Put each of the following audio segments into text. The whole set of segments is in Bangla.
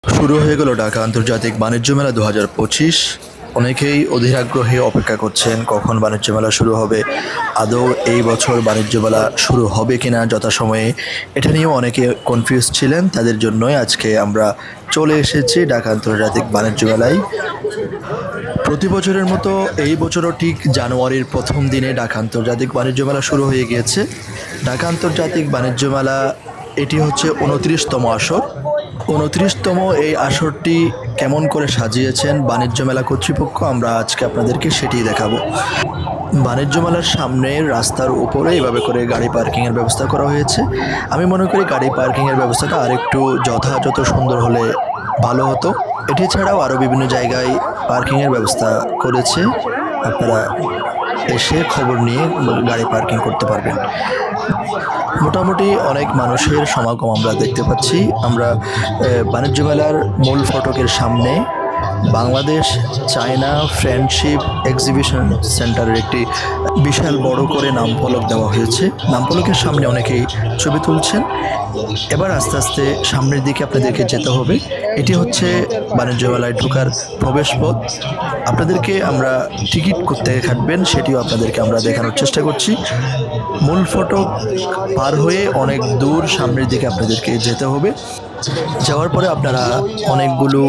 শুরু হয়ে গেল ঢাকা আন্তর্জাতিক বাণিজ্য মেলা 2025। অনেকেই অধীর আগ্রহে অপেক্ষা করছেন কখন বাণিজ্য মেলা শুরু হবে, আদৌ এই বছর বাণিজ্য মেলা শুরু হবে কিনা যথাসময়ে, এটা নিয়েও অনেকে কনফিউজ ছিলেন। তাদের জন্যই আজকে আমরা চলে এসেছি ঢাকা আন্তর্জাতিক বাণিজ্য মেলায়। প্রতি বছরের মতো এই বছরও ঠিক জানুয়ারির প্রথম দিনে ঢাকা আন্তর্জাতিক বাণিজ্য মেলা শুরু হয়ে গিয়েছে। ঢাকা আন্তর্জাতিক বাণিজ্য মেলা এটি হচ্ছে 29তম আসর। 29তম এই আসরটি কেমন করে সাজিয়েছেন বাণিজ্য মেলা কর্তৃপক্ষ, আমরা আজকে আপনাদেরকে সেটিই দেখাবো। বাণিজ্য মেলার সামনের রাস্তার উপরে এভাবে করে গাড়ি পার্কিংয়ের ব্যবস্থা করা হয়েছে। আমি মনে করি গাড়ি পার্কিংয়ের ব্যবস্থাটা আরেকটু যথাযথ সুন্দর হলে ভালো হতো। এটি ছাড়াও আরও বিভিন্ন জায়গায় পার্কিংয়ের ব্যবস্থা করেছে, আপনারা এসে খবর নিয়ে গাড়ি পার্কিং করতে পারবেন। মোটামুটি অনেক মানুষের সমাগম আমরা দেখতে পাচ্ছি। আমরা বাণিজ্য মেলার মূল ফটকের সামনে বাংলাদেশ চায়না ফ্রেন্ডশিপ এক্সিবিশন সেন্টারের একটি বিশাল বড় করে নাম ফলক দেওয়া হয়েছে। নাম ফলকের সামনে অনেকেই ছবি তুলছেন। এবার আস্তে আস্তে সামনের দিকে আপনাদেরকে যেতে হবে। এটি হচ্ছে বাণিজ্য মেলায় ঢোকার প্রবেশ পথ। আপনাদেরকে আমরা টিকিট কোত্থেকে কাটবেন সেটিও আপনাদেরকে আমরা দেখানোর চেষ্টা করছি। মূল ফটক পার হয়ে অনেক দূর সামনের দিকে আপনাদেরকে যেতে হবে। যাওয়ার পরে আপনারা অনেকগুলো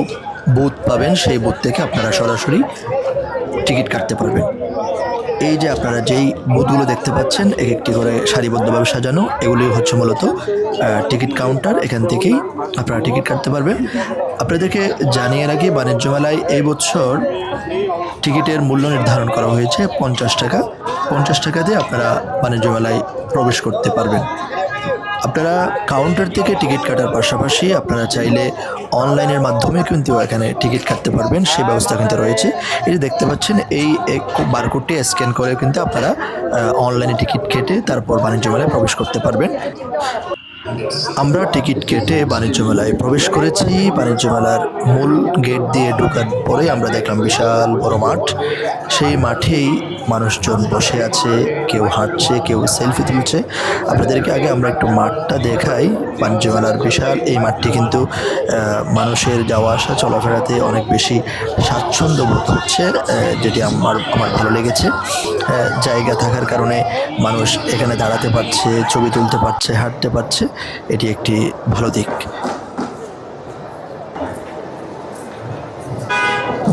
বুথ পাবেন, সেই বুথ থেকে আপনারা সরাসরি টিকিট কাটতে পারবেন। এই যে আপনারা যেই বুথগুলো দেখতে পাচ্ছেন এক একটি করে সারিবদ্ধভাবে সাজানো, এগুলি হচ্ছে মূলত টিকিট কাউন্টার। এখান থেকেই আপনারা টিকিট কাটতে পারবেন। আপনাদেরকে জানিয়ে রাখি, বাণিজ্য মেলায় এই বছর টিকিটের মূল্য নির্ধারণ করা হয়েছে 50 টাকা। 50 টাকা দিয়ে আপনারা বাণিজ্য মেলায় প্রবেশ করতে পারবেন। আপনারা কাউন্টার থেকে টিকিট কাটার পাশাপাশি আপনারা চাইলে অনলাইনের মাধ্যমে কিন্তু এখানে টিকিট কাটতে পারবেন, সেই ব্যবস্থা কিন্তু রয়েছে। এই যে দেখতে পাচ্ছেন, এই বারকোডটি স্ক্যান করে কিন্তু আপনারা অনলাইনে টিকিট কেটে তারপর বাণিজ্য মেলায় প্রবেশ করতে পারবেন। আমরা টিকিট কেটে বাণিজ্য মেলায় প্রবেশ করেছি। বাণিজ্য মেলার মূল গেট দিয়ে ঢোকার পরে আমরা দেখলাম বিশাল বড় মাঠ। সেই মাঠেই মানুষজন বসে আছে, কেউ হাঁটছে, কেউ সেলফি তুলছে। আপনাদেরকে আগে আমরা একটু মাঠটা দেখাই। বাণিজ্য মেলার বিশাল এই মাঠটি কিন্তু মানুষের যাওয়া আসা চলাফেরাতে অনেক বেশি স্বাচ্ছন্দ্য বোধ হচ্ছে, যেটি আমার ভালো লেগেছে। জায়গা থাকার কারণে মানুষ এখানে দাঁড়াতে পারছে, ছবি তুলতে পারছে, হাঁটতে পারছে, এটি একটি ভালো দিক।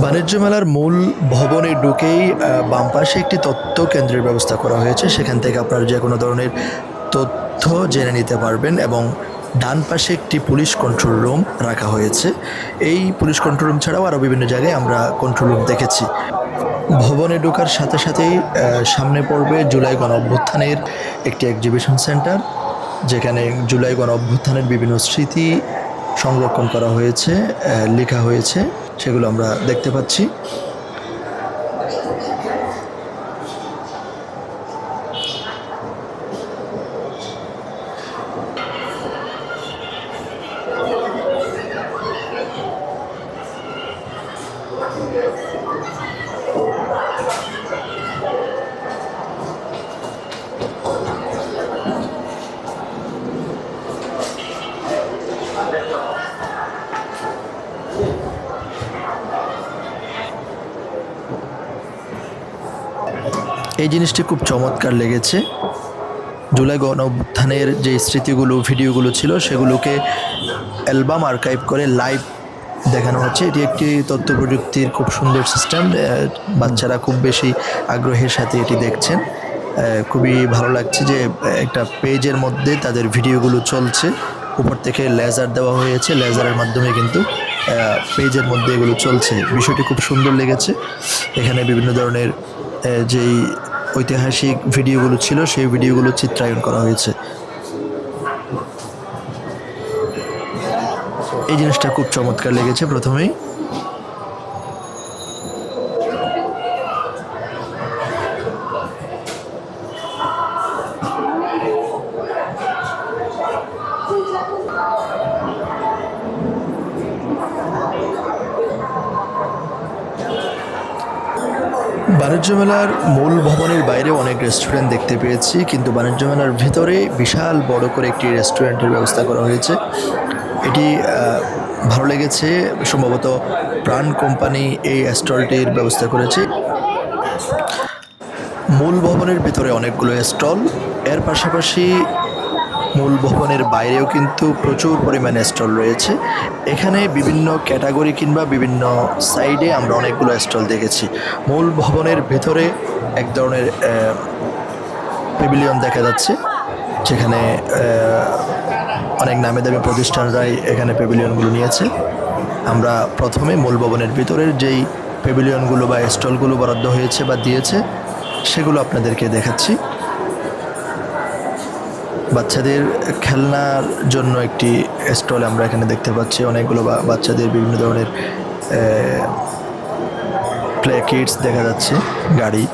বাণিজ্য মেলার মূল ভবনে ঢুকেই বাম পাশে একটি তথ্য কেন্দ্রের ব্যবস্থা করা হয়েছে। সেখান থেকে আপনারা যে কোনো ধরনের তথ্য জেনে নিতে পারবেন এবং ডান পাশে একটি পুলিশ কন্ট্রোল রুম রাখা হয়েছে। এই পুলিশ কন্ট্রোল রুম ছাড়াও আরও বিভিন্ন জায়গায় আমরা কন্ট্রোল রুম দেখেছি। ভবনে ঢোকার সাথে সাথেই সামনে পড়বে জুলাই গণ অভ্যুত্থানের একটি এক্সিবিশন সেন্টার, যেখানে জুলাই গণ অভ্যুত্থানের বিভিন্ন স্মৃতি সংরক্ষণ করা হয়েছে, লেখা হয়েছে, সেগুলো আমরা দেখতে পাচ্ছি। এই জিনিসটি খুব চমৎকার লেগেছে। জুলাই গণ অভ্যুত্থানের যে স্মৃতিগুলো, ভিডিওগুলো ছিল, সেগুলোকে অ্যালবাম আর্কাইভ করে লাইভ দেখানো হচ্ছে। এটি একটি তথ্য প্রযুক্তির খুব সুন্দর সিস্টেম। বাচ্চারা খুব বেশি আগ্রহের সাথে এটি দেখছেন। খুবই ভালো লাগছে যে একটা পেজের মধ্যে তাদের ভিডিওগুলো চলছে। উপর থেকে লেজার দেওয়া হয়েছে, লেজারের মাধ্যমে কিন্তু পেজের মধ্যে এগুলো চলছে। বিষয়টি খুব সুন্দর লেগেছে। এখানে বিভিন্ন ধরনের যেই ঐতিহাসিক ভিডিওগুলো ছিল, সেই ভিডিওগুলো চিত্রায়ন করা হয়েছে। এই জিনিসটা খুব চমৎকার লেগেছে প্রথমেই। বাণিজ্য মেলার মূল ভবনের বাইরে অনেক রেস্টুরেন্ট দেখতে পেয়েছি, কিন্তু বাণিজ্য মেলার ভিতরে বিশাল বড় করে একটি রেস্টুরেন্টের ব্যবস্থা করা হয়েছে। এটি ভালো লেগেছে। সম্ভবত প্রাণ কোম্পানি এই স্টলটির ব্যবস্থা করেছে। মূল ভবনের ভিতরে অনেকগুলো স্টল, এর পাশাপাশি মূল ভবনের বাইরেও কিন্তু প্রচুর পরিমাণে স্টল রয়েছে। এখানে বিভিন্ন ক্যাটাগরি কিংবা বিভিন্ন সাইডে আমরা অনেকগুলো স্টল দেখেছি। মূল ভবনের ভেতরে এক ধরনের পেভিলিয়ন দেখা যাচ্ছে, যেখানে অনেক নামি দামি প্রতিষ্ঠানরাই এখানে পেভিলিয়নগুলো নিয়েছে। আমরা প্রথমে মূল ভবনের ভিতরের যেই পেভিলিয়নগুলো বা স্টলগুলো বরাদ্দ হয়েছে বা দিয়েছে সেগুলো আপনাদেরকে দেখাচ্ছি। বাচ্চাদের খেলনার জন্য একটি স্টল আমরা এখানে দেখতে পাচ্ছি। অনেকগুলো বাচ্চাদের বিভিন্ন ধরনের প্লে কিটস দেখা যাচ্ছে, গাড়ি।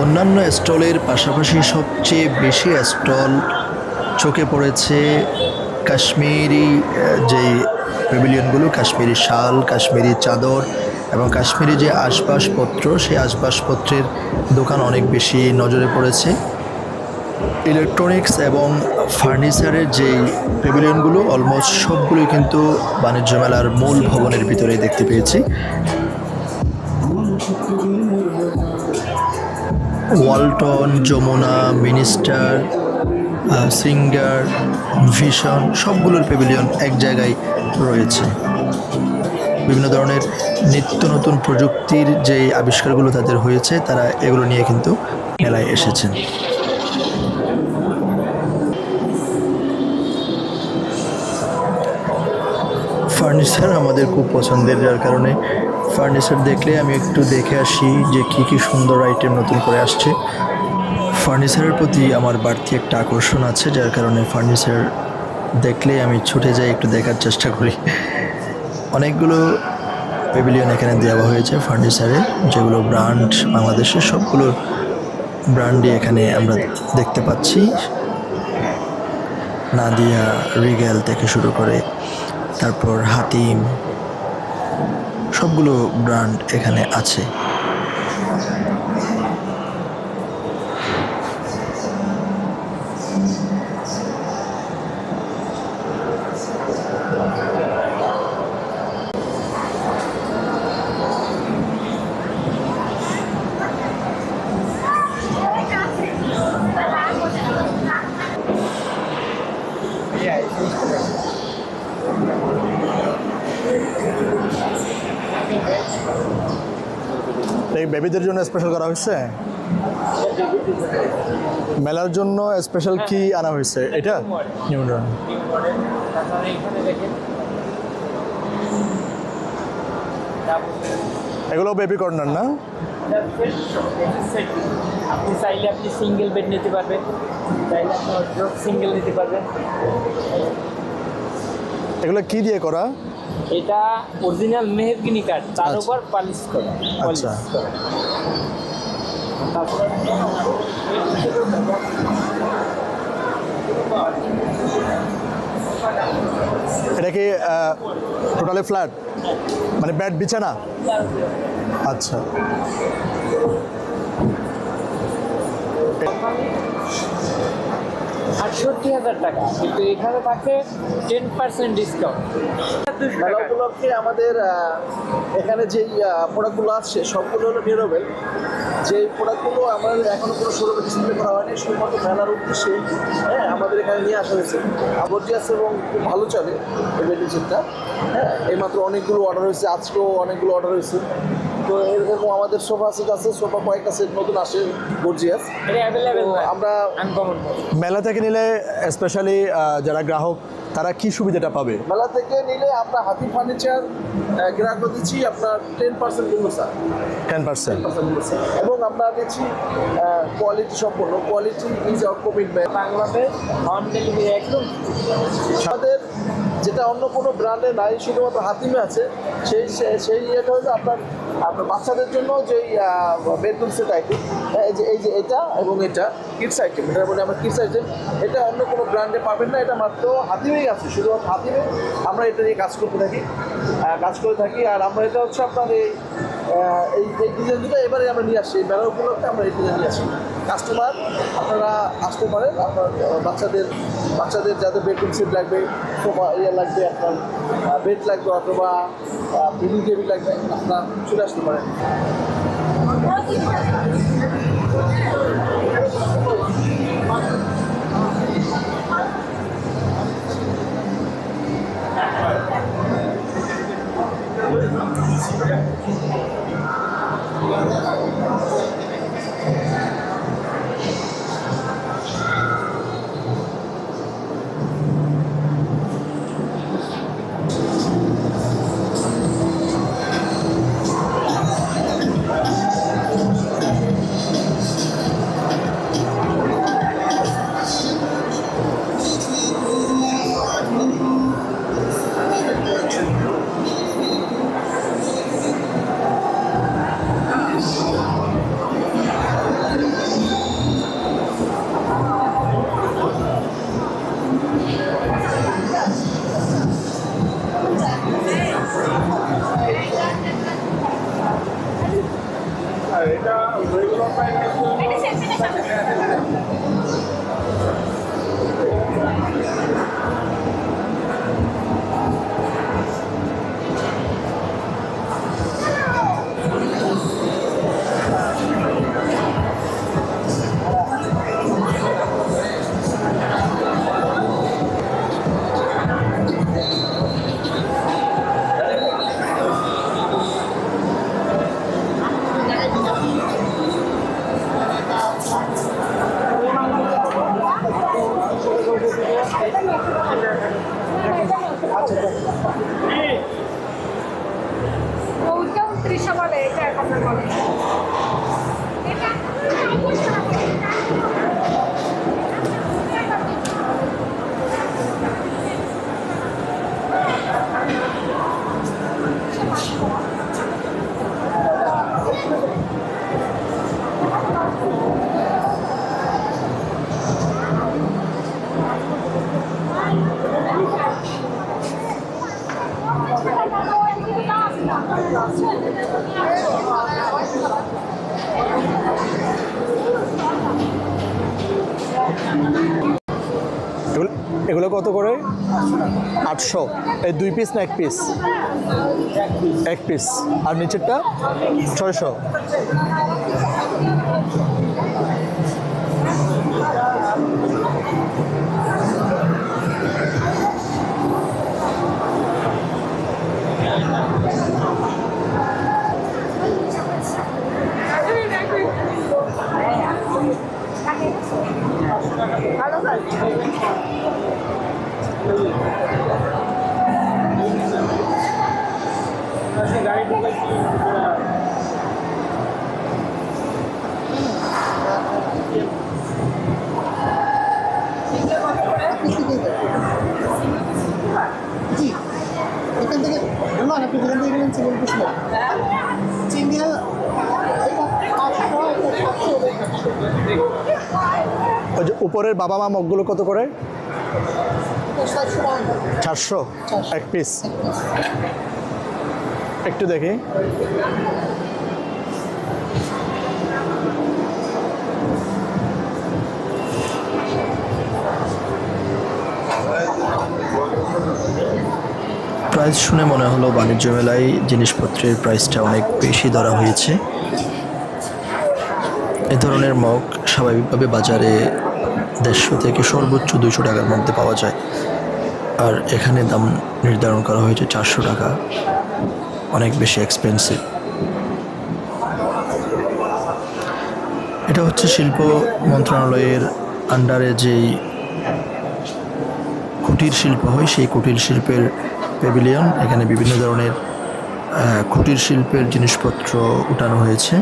অন্যান্য স্টলের পাশাপাশি সবচেয়ে বেশি স্টল চোখে পড়েছে কাশ্মীরি যেই পেভিলিয়নগুলো, কাশ্মীরি শাল, কাশ্মীরি চাদর এবং কাশ্মীরি যে আসবাবপত্র, সেই আসবাবপত্রের দোকান অনেক বেশি নজরে পড়েছে। ইলেকট্রনিক্স এবং ফার্নিচারের যেই পেভিলিয়নগুলো অলমোস্ট সবগুলোই কিন্তু বাণিজ্য মেলার মূল ভবনের ভিতরে দেখতে পেয়েছি। ওয়ালটন, যমুনা, মিনিস্টার, সিঙ্গার, ভিশন সবগুলোর পেভিলিয়ন এক জায়গায় রয়েছে। বিভিন্ন ধরনের নিত্য নতুন প্রযুক্তির যে আবিষ্কারগুলো তাদের হয়েছে, তারা এগুলো নিয়ে কিন্তু মেলায় এসেছেন। ফার্নিচার আমাদের খুব পছন্দের, যার কারণে ফার্নিচার দেখলে আমি একটু দেখে আসি যে কী কী সুন্দর আইটেম নতুন করে আসছে। ফার্নিচারের প্রতি আমার বাড়তি একটা আকর্ষণ আছে, যার কারণে ফার্নিচার দেখলে আমি ছুটে যাই, একটু দেখার চেষ্টা করি। অনেকগুলো পেভিলিয়ন এখানে দেওয়া হয়েছে ফার্নিচারের, যেগুলো ব্র্যান্ড বাংলাদেশের সবগুলো ব্র্যান্ডই এখানে আমরা দেখতে পাচ্ছি। নাদিয়া, রিগেল থেকে শুরু করে তারপর হাতিম, সবগুলো ব্র্যান্ড এখানে আছে। এই বেবিদের জন্য স্পেশাল করা হয়েছে, মেলার জন্য স্পেশাল কি আনা হয়েছে? এটা নিউটন। এগুলো বেবি কর্নার না? আপনি চাইলে আপনি সিঙ্গেল বেড নিতে পারবেন, চাইলে আপনি সিঙ্গেল নিতে পারবেন। এগুলো কি দিয়ে করা? এটা অরিজিনাল মেহগনি কাঠ, তার উপর পালিশ করা। আচ্ছা, এটা কি টোটালি ফ্ল্যাট, মানে বেড বিছানা? আচ্ছা, 68,000 টাকা, কিন্তু এখানে থাকে 10% ডিসকাউন্ট। 200 মেলা টাকা। উপলক্ষে আমাদের এখানে যেই প্রোডাক্টগুলো আসছে সবগুলো হলো নিউরোবেল। যে প্রোডাক্টগুলো আমাদের এখনো কোনো শোরুমে ডিসপ্লে করা হয়নি, শুধুমাত্র মেলার উদ্দেশ্যে আমাদের এখানে নিয়ে আসা হয়েছে। আবর্জিয়াস এবং খুব ভালো চলে এই বেডশিটটা। এইমাত্র অনেকগুলো অর্ডার হয়েছে, আজকেও অনেকগুলো অর্ডার হয়েছে। তো এরকম আমাদের সোফা সেট আছে, সোফা কয়েকটা সেট নতুন আসে গর্জিয়াস। এটা অ্যাভেলেবেল তো আমরা আনকমন। মেলা থেকে নিলে স্পেশালি যারা গ্রাহক তারা কি সুবিধাটা পাবে? মেলা থেকে নিলে আমরা হাতি ফার্নিচার গ্রাহক দিচ্ছি আপনার 10% মূল্য স্যার, 10%। এবং আমরা দিচ্ছি কোয়ালিটি সম্পন্ন, quality is our commitment. Bangladesh home delivery একদম। আমাদের যেটা অন্য কোনো ব্র্যান্ডে নাই, শুধুমাত্র হাতিমে আছে, সেই ইয়েটা হলো আপনার আপনার বাচ্চাদের জন্য যেই বেডরুম সেট আইটেম, এই যে এটা এবং এটা কিডস আইটেম, এটা বলে আমার কিডস আইটেম, এটা অন্য কোনো ব্র্যান্ডে পাবেন না, এটা মাত্র হাতিমেই আছে। শুধুমাত্র হাতিমে আমরা এটা নিয়ে কাজ করে থাকি। আর আমরা এটা হচ্ছে আপনার এই ডিজাইন দুটো এবারে আমরা নিয়ে আসছি, এই মেলা উপলক্ষে আমরা এই ডিজাইন নিয়ে আসি। কাস্টমার আপনারা আসতে পারেন, আপনার বাচ্চাদের যাদের বেডরুম সেট লাগবে, সোফা লাগবে, আপনার বেড লাগবে, অথবা ফিডিং টেবিল লাগবে, আপনারা চলে আসতে পারেন। ওইটা 29 বলে, এটা এখন বলে। এটা এগুলো কত করে? 800। এই 2 পিস না 1 পিস? 1 পিস। আর নিচেরটা 600। ভালো কাজ। গাড়ি ঢুকাইছি। জি এখান থেকে না আপনি যেখান থেকে গেলেন সিঙ্গেল পিস না সিঙ্গেল এটা 800 এটা 700 ওই যে উপরের বাবা মা মগগুলো কত করে? এটা 700 টাকা 400 1 পিস। একটু দেখি। প্রাইস শুনে মনে হলো বাণিজ্য মেলায় জিনিসপত্রের প্রাইসটা অনেক বেশি ধরা হয়েছে। এ ধরনের মগ স্বাভাবিকভাবে বাজারে 150 থেকে সর্বোচ্চ 200 টাকার মধ্যে পাওয়া যায়, আর এখানে দাম নির্ধারণ করা হয়েছে 400 টাকা, অনেক বেশি এক্সপেন্সিভ। এটা হচ্ছে শিল্প মন্ত্রণালয়ের আন্ডারে যেই কুটির শিল্প হয় সেই কুটির শিল্পের প্যাভিলিয়ন। এখানে বিভিন্ন ধরনের কুটির শিল্পের জিনিসপত্র উঠানো হয়েছে।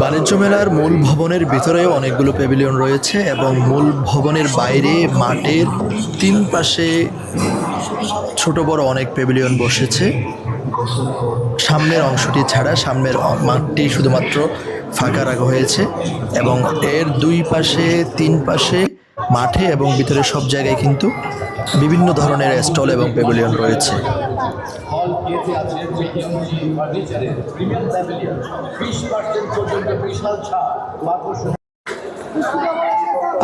বাণিজ্য মেলার মূল ভবনের ভিতরেও অনেকগুলো প্যাভিলিয়ন রয়েছে এবং মূল ভবনের বাইরে মাঠের 3 পাশে ছোট বড় অনেক প্যাভিলিয়ন বসেছে। সামনের অংশটি ছাড়া সামনের মাঠটি শুধুমাত্র ফাঁকা রাখা হয়েছে এবং এর 2 পাশে 3 পাশে মাঠে এবং ভিতরে সব জায়গায় কিন্তু বিভিন্ন ধরনের স্টল এবং প্যাভিলিয়ন রয়েছে। হল এতে আছে ফার্নিচারের প্রিমিয়াম প্যাভিলিয়ন 20% পর্যন্ত বিশাল ছাড় মাত্র।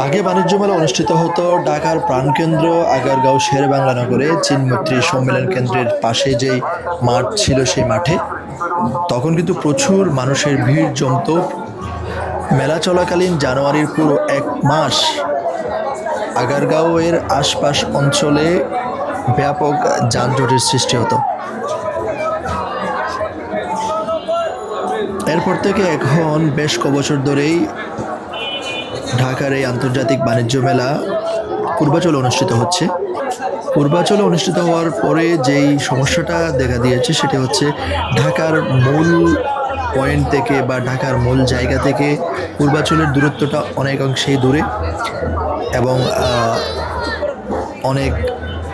আগে বাণিজ্য মেলা অনুষ্ঠিত হতো ঢাকার প্রাণকেন্দ্র আগারগাঁও শেরেবাংলা নগরে চীনমৈত্রী সম্মেলন কেন্দ্রের পাশে যেই মাঠ ছিল সেই মাঠে। তখন কিন্তু প্রচুর মানুষের ভিড় জমত। মেলা চলাকালীন জানুয়ারির পুরো 1 মাস আগারগাঁওয়ের আশপাশ অঞ্চলে ব্যাপক যানজটের সৃষ্টি হতো। এরপর থেকে এখন বেশ কবছর ধরেই ঢাকার এই আন্তর্জাতিক বাণিজ্য মেলা পূর্বাচলে অনুষ্ঠিত হচ্ছে। পূর্বাচলে অনুষ্ঠিত হওয়ার পরে যেই সমস্যাটা দেখা দিয়েছে সেটা হচ্ছে ঢাকার মূল পয়েন্ট থেকে বা ঢাকার মূল জায়গা থেকে পূর্বাচলের দূরত্বটা অনেকাংশেই দূরে এবং অনেক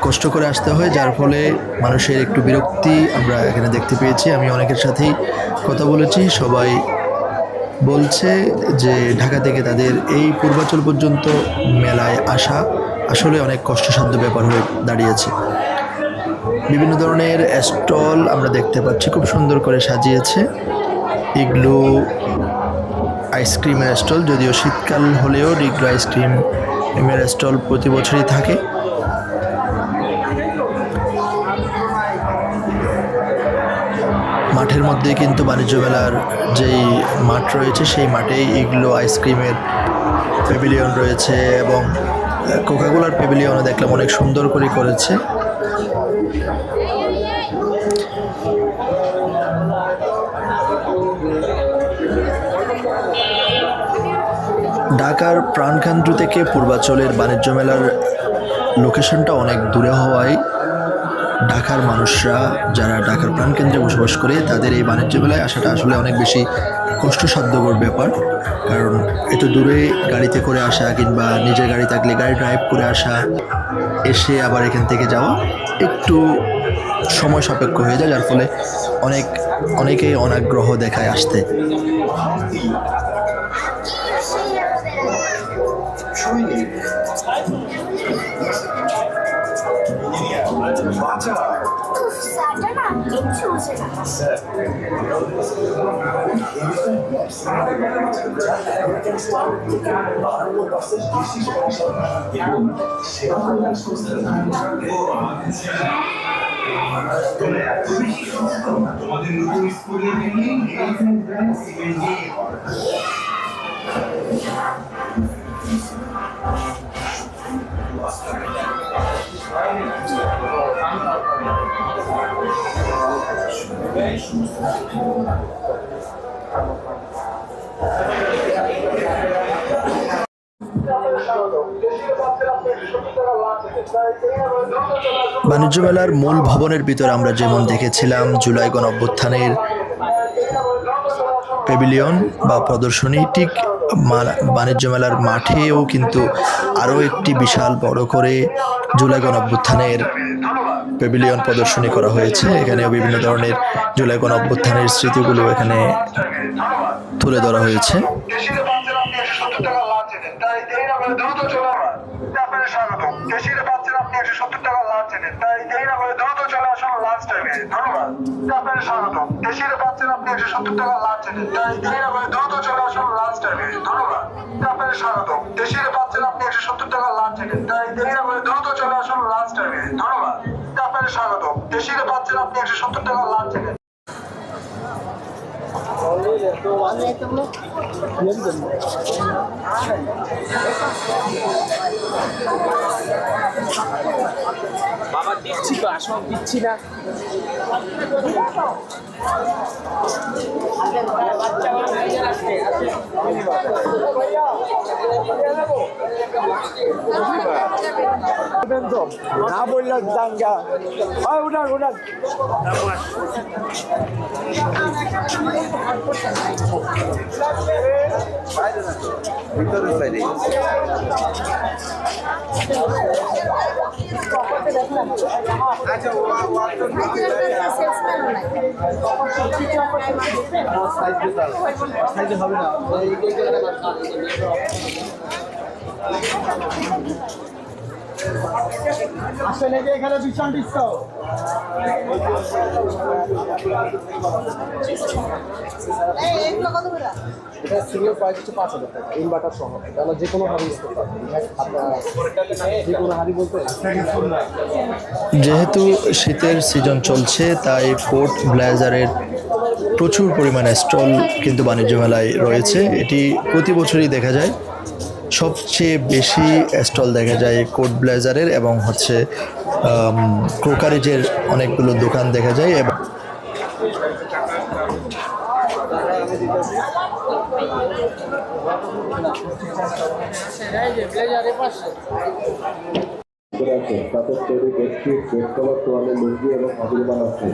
কষ্ট করে আসতে হয়, যার ফলে মানুষের একটু বিরক্তি আমরা এখানে দেখতে পেয়েছি। আমি অনেকের সাথেই কথা বলেছি, সবাই বলছে যে ঢাকা থেকে তাদের এই পূর্বাচল পর্যন্ত মেলায় আসা আসলে অনেক কষ্টসাধ্য ব্যাপার হয়ে দাঁড়িয়েছে। বিভিন্ন ধরনের স্টল আমরা দেখতে পাচ্ছি, খুব সুন্দর করে সাজিয়েছে। ইগলু আইসক্রিমের স্টল, যদিও শীতকাল হলেও ইগলু আইসক্রিমের স্টল প্রতি বছরই থাকে। মাঠের মধ্যে কিন্তু বাণিজ্য মেলার যেই মাঠ রয়েছে সেই মাঠেই ইগলু আইসক্রিমের প্যাভিলিয়ন রয়েছে এবং কোকাকোলার প্যাভিলিয়নও দেখলাম অনেক সুন্দর করে করেছে। ঢাকার প্রাণকেন্দ্র থেকে পূর্বাচলের বাণিজ্য মেলার লোকেশনটা অনেক দূরে হওয়ায় ঢাকার মানুষরা যারা ঢাকার প্রাণকেন্দ্রে বসবাস করে তাদের এই বাণিজ্য মেলায় আসাটা আসলে অনেক বেশি কষ্টসাধ্যকর ব্যাপার। কারণ এত দূরে গাড়িতে করে আসা কিংবা নিজের গাড়ি থাকলে গাড়ি ড্রাইভ করে আসা, এসে আবার এখান থেকে যাওয়া একটু সময় সাপেক্ষ হয়ে যায়, যার ফলে অনেকেই অনাগ্রহ দেখায় আসতে। কিচ্ছু হচ্ছে না। তোমাদের নতুন স্কুলের বাণিজ্য মেলার মূল ভবনের ভিতরে আমরা যেমন দেখেছিলাম জুলাই গণ অভ্যুত্থানের প্যাভিলিয়ন বা প্রদর্শনী, ঠিক বাণিজ্য মেলার মাঠেও কিন্তু আরও একটি বিশাল বড় করে জুলাই গণ অভ্যুত্থানের প্যাভিলিয়ন প্রদর্শনী করা হয়েছে। এখানেও বিভিন্ন ধরনের জুলাই গণ অভ্যুত্থানের স্মৃতিগুলো এখানে তুলে ধরা হয়েছে। বাবা দিচ্ছি তো, আসল দিচ্ছি না। না বললাম দাঙ্গা উঠান উঠান। হবে না আসলে যে এখানে ভীষণ ডিসকাউন্ট। এটা সিঙ্গেল প্রাইস হচ্ছে 5,000 টাকা ইনভার্টার সহ। তাহলে যে কোনো হাড়ি ইউজ করতে পারবেন, আপনার যে কোনো হাড়ি বলতে। যেহেতু শীতের সিজন চলছে তাই কোট ব্লেজারের প্রচুর পরিমাণে স্টল কিন্তু বাণিজ্য মেলায় রয়েছে। এটি প্রতি বছরই দেখা যায়। সবচেয়ে বেশি স্টল দেখা যায় কোট ব্লেজারের এবং হচ্ছে ক্রোকারিজের অনেকগুলো দোকান দেখা যায়। এবং তাদের তৈরি বেডশিট, বেড কভার, তোয়ালে, লুঙ্গি এবং অভিযোগ আছে।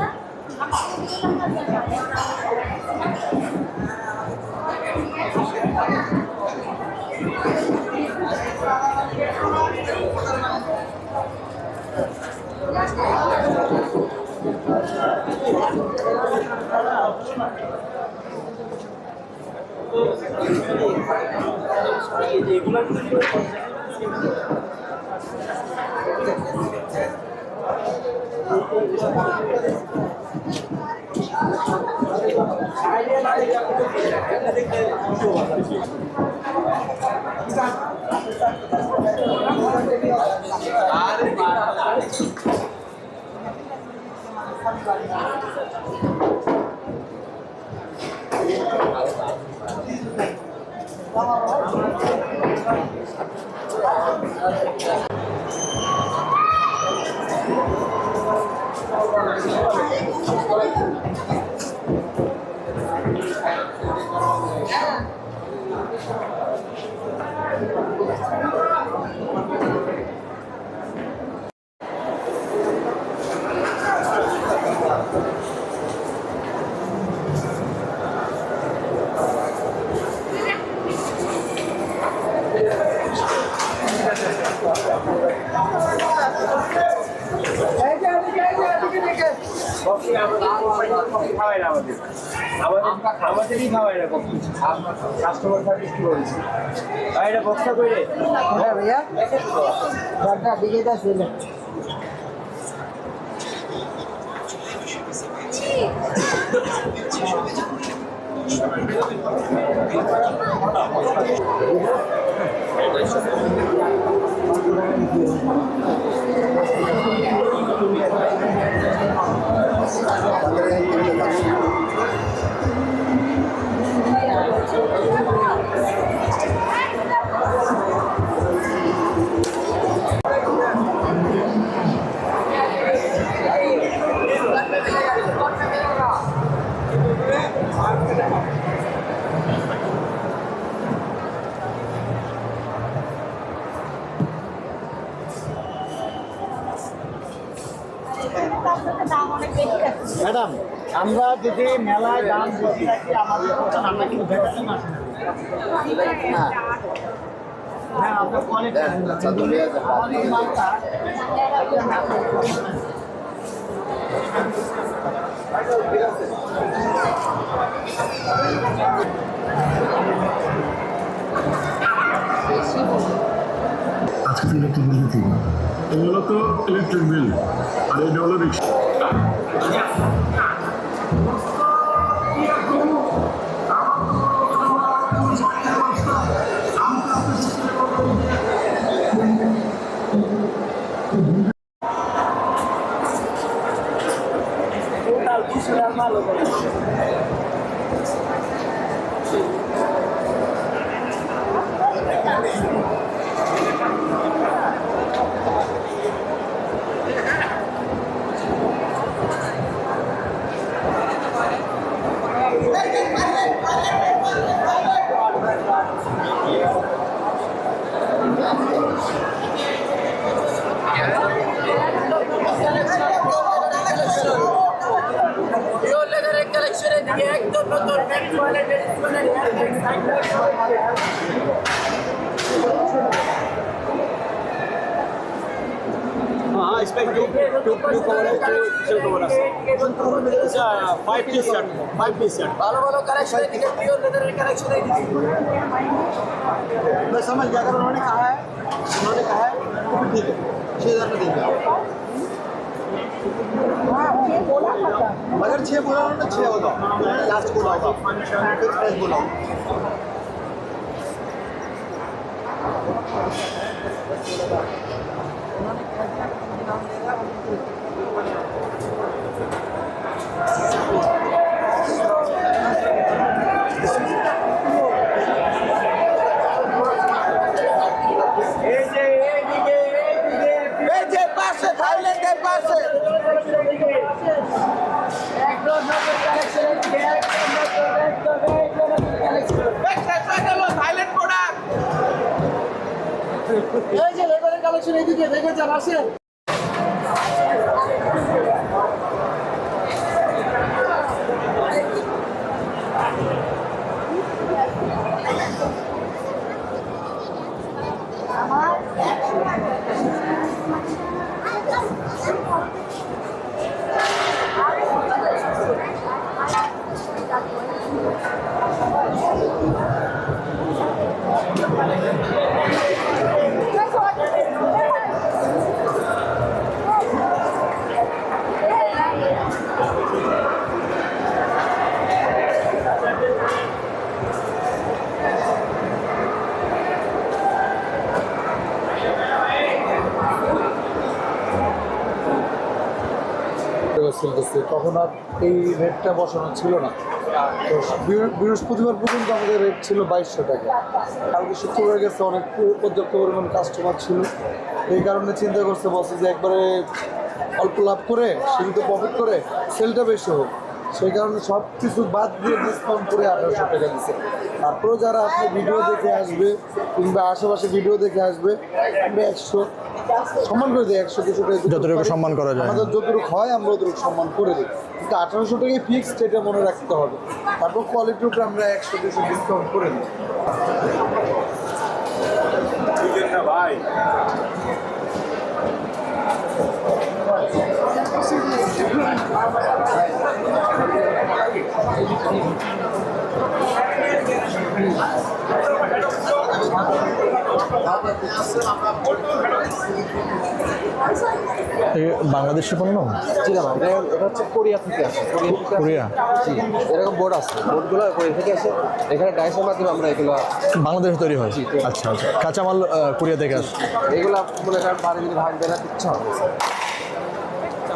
আমাদেরই খাওয়াই না কাস্টমার সার্ভিস কি বলছি এটা বক্সটা করে হ্যাঁ ভাইয়া দিকে দাম অনেক বেশি আছে। ম্যাডাম আমরা যদি মেলায় দাম বেশি রাখি আমাদের দোকান আমরা কিন্তু ভেটারি মাছ হ্যাঁ আপনার কোয়ালিটি আমাদের মালটা এগুলো তো ইলেকট্রিক বিল আর এটা হলো রিক্সা। हाँ इस पे टू कवर है टू कवर है 5 पीस सेट 5 पीस सेट ভালো ভালো কালেকশন এদিকে পিওর লেদারের কালেকশন এদিকে मैं समझ गया अगर उन्होंने कहा है तो फिर ठीक है 6000 में देंगे अगर 6 बोला उन्होंने 6 होगा उन्होंने लास्ट बोला होगा फिक्स प्राइस बोला থাইল্যান্ডের পাশে থাইল্যান্ড প্রোডাক্ট এই যে লেবারের কালেকশন এইদিকে দেখে যান আসেন চলতেছে তখন আর এই রেটটা বসানো ছিল না তো বৃহস্পতিবার পর্যন্ত আমাদের রেট ছিল 2200 টাকা কালকে শুক্রবার গেছে অনেক পর্যাপ্ত পরিমাণ কাস্টমার ছিল এই কারণে চিন্তা করছে বসে যে একবারে অল্প লাভ করে সীমিত প্রফিট করে সেলটা বেশি হোক সেই কারণে সব কিছু বাদ দিয়ে ডিসকাউন্ট করে 1800 টাকা দিচ্ছে তারপরেও যারা আপনি ভিডিও দেখে আসবে কিংবা আশেপাশে ভিডিও দেখে আসবে আমরা 100 সম্মান করে দিই 100-200 টাকা যতটুকু সম্মান করা যায় আমাদের যতটুকু হয় আমরা অতটুকু সম্মান করে দিই কিন্তু 1800 টাকায় ফিক্সড এটা মনে রাখতে হবে তারপর কোয়ালিটির উপরে আমরা 100-200 ডিসকাউন্ট করে দিই ভাই বাংলাদেশের পণ্য? জি না ভাই, এটা হচ্ছে কোরিয়া থেকে আসে। কোরিয়া? জি, এরকম বোর্ড আছে, বোর্ডগুলো কোরিয়া থেকে আসে। এখানে ডাইসের মাধ্যমে আমরা এগুলো বাংলাদেশে তৈরি হয়? জি, তৈরি। আচ্ছা আচ্ছা, কাঁচামাল কোরিয়া থেকে আসে। এগুলো মনে করেন বাড়ি যদি ভাঙবে না ইচ্ছা হবে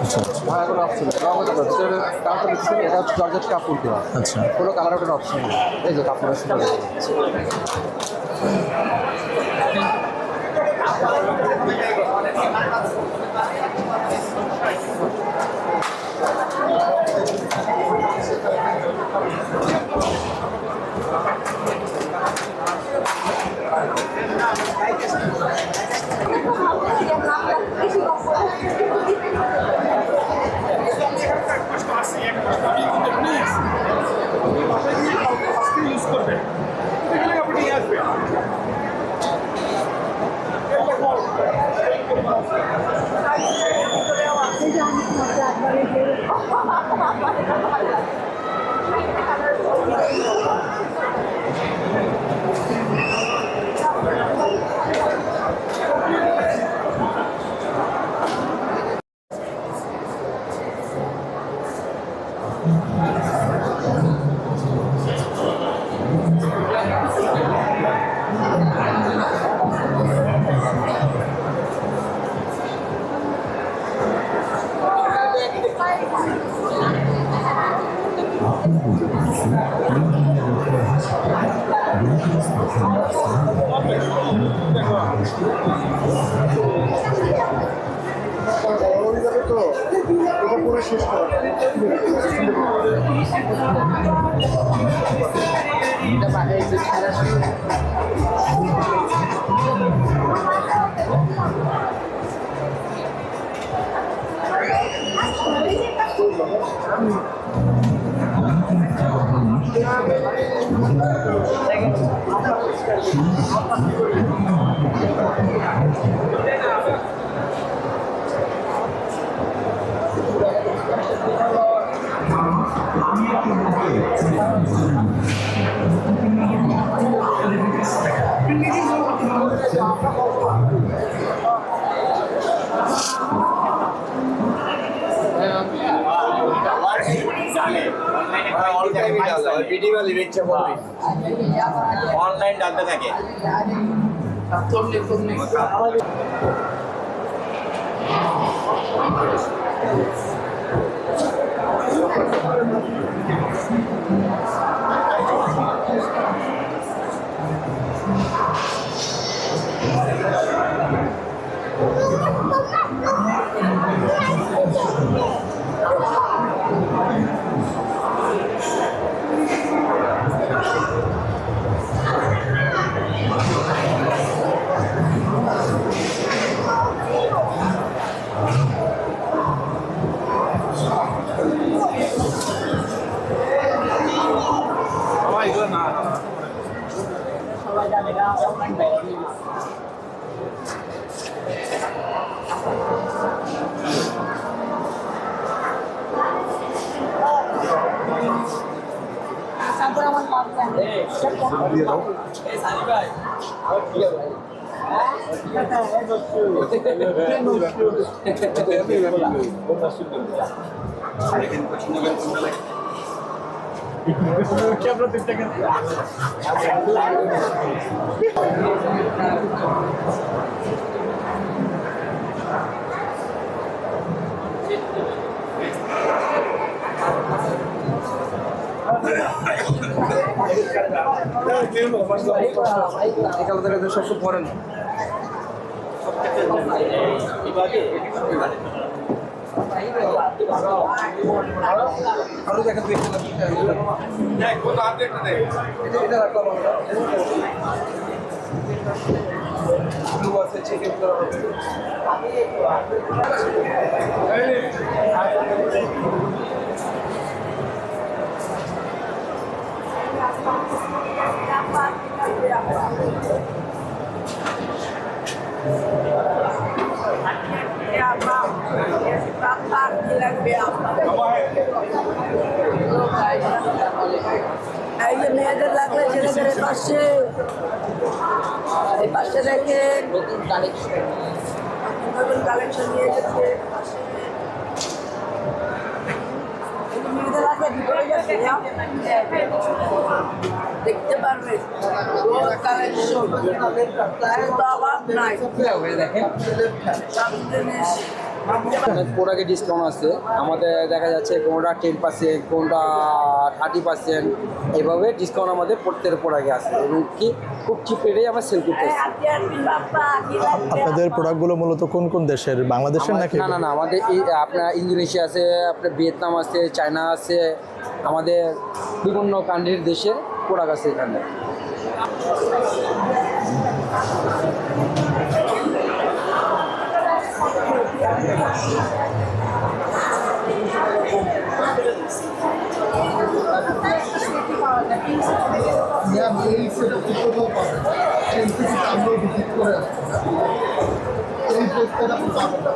আচ্ছা ভাঙা কোনো অপশন নেই। রঙ হতে পারে কাপড় দিচ্ছেন, এটা হচ্ছে জর্জেট কাপড় দেওয়া, আচ্ছা। কোনো কালার ওঠার অপশন নেই। এই যে কাপড়ের সুন্দর তো এটা পুরো শেষ করা অনলাইন ডালতে থাকে। তারপর আমার মা সবসময় পড়েন আরো দেখা আছে চিকেন করা হবে এই যে মেয়েদের লাগলে ছেলেদের পাশে এই পাশে রেখে নতুন কালেকশন নিয়ে এসেছে। দেখতে পারবে কালেকশন অভাব নাই। প্রোডাক্টে ডিসকাউন্ট আছে আমাদের, দেখা যাচ্ছে কোনোটা 10%, কোনোটা 30%, এভাবে ডিসকাউন্ট আমাদের প্রত্যেক প্রোডাক্টে আছে এবং কি খুব চিপ রেটে আমরা সেল করতেছি। আপনাদের প্রোডাক্টগুলো মূলত কোন কোন দেশের, বাংলাদেশের নাকি? না না না, আমাদের এই আপনার ইন্দোনেশিয়া আছে, আপনার ভিয়েতনাম আছে, চায়না আছে, আমাদের বিভিন্ন কান্ট্রির দেশের প্রোডাক্ট আছে এখানে। এই সেটও পাবেন, সেই থেকে আমরাও ভিজিট করে আসছি। এই পেজটা আপনি পাবেন না।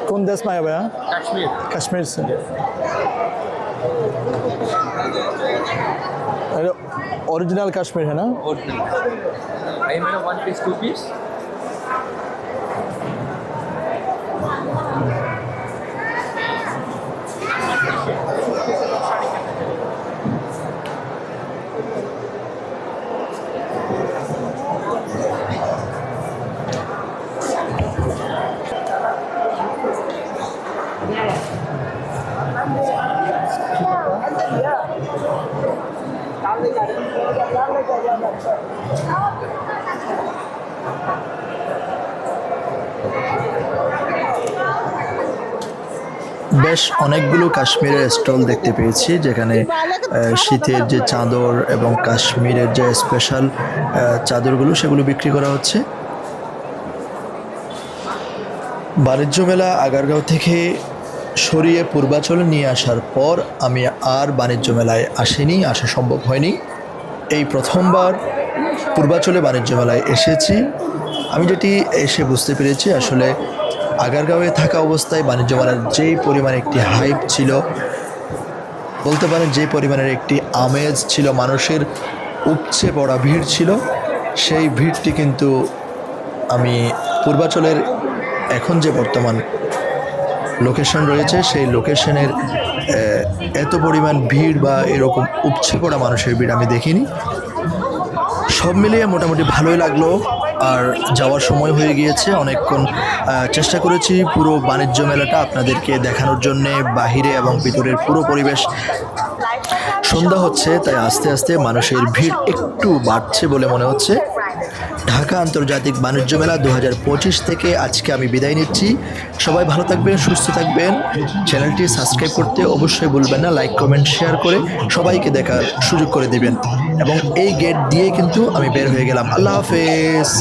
কোন দেশ में आया भैया? कश्मीर। कश्मीर से। ओरिजिनल कश्मीर है ना? आई मेरा 1 पीस 2 पीस। বেশ অনেকগুলো কাশ্মীরের স্টল দেখতে পেয়েছি, যেখানে শীতের যে চাদর এবং কাশ্মীরের যে স্পেশাল চাদরগুলো সেগুলো বিক্রি করা হচ্ছে। বাণিজ্য মেলা আগারগাঁও থেকে সরিয়ে পূর্বাচলে নিয়ে আসার পর আমি আর বাণিজ্য মেলায় আসিনি, আসা সম্ভব হয়নি। এই প্রথমবার পূর্বাচলে বাণিজ্য মেলায় এসেছি। আমি যেটি এসে বুঝতে পেরেছি, আসলে আগারগাঁওয়ে থাকা অবস্থায় বাণিজ্য মেলার যেই পরিমাণে একটি হাইপ ছিল, বলতে পারেন যে পরিমাণের একটি আমেজ ছিল, মানুষের উপচে পড়া ভিড় ছিল, সেই ভিড়টি কিন্তু আমি পূর্বাচলের এখন যে বর্তমান লোকেশন রয়েছে সেই লোকেশনের এত পরিমাণ ভিড় বা এরকম উপচে পড়া মানুষের ভিড় আমি দেখিনি। সব মিলিয়ে মোটামুটি ভালোই লাগলো। আর যাওয়ার সময় হয়ে গিয়েছে, অনেকক্ষণ চেষ্টা করেছি পুরো বাণিজ্য মেলাটা আপনাদেরকে দেখানোর জন্যে, বাহিরে এবং ভিতরের পুরো পরিবেশ। সন্ধ্যা হচ্ছে, তাই আস্তে আস্তে মানুষের ভিড় একটু বাড়ছে বলে মনে হচ্ছে। ঢাকা আন্তর্জাতিক বাণিজ্য মেলা 2025 থেকে আজকে আমি বিদায় নিচ্ছি। সবাই ভালো থাকবেন, সুস্থ থাকবেন। চ্যানেলটি সাবস্ক্রাইব করতে অবশ্যই ভুলবেন না, লাইক কমেন্ট শেয়ার করে সবাইকে দেখার সুযোগ করে দিবেন। এবং এই গেট দিয়ে কিন্তু আমি বের হয়ে গেলাম। আল্লাহ হাফেজ।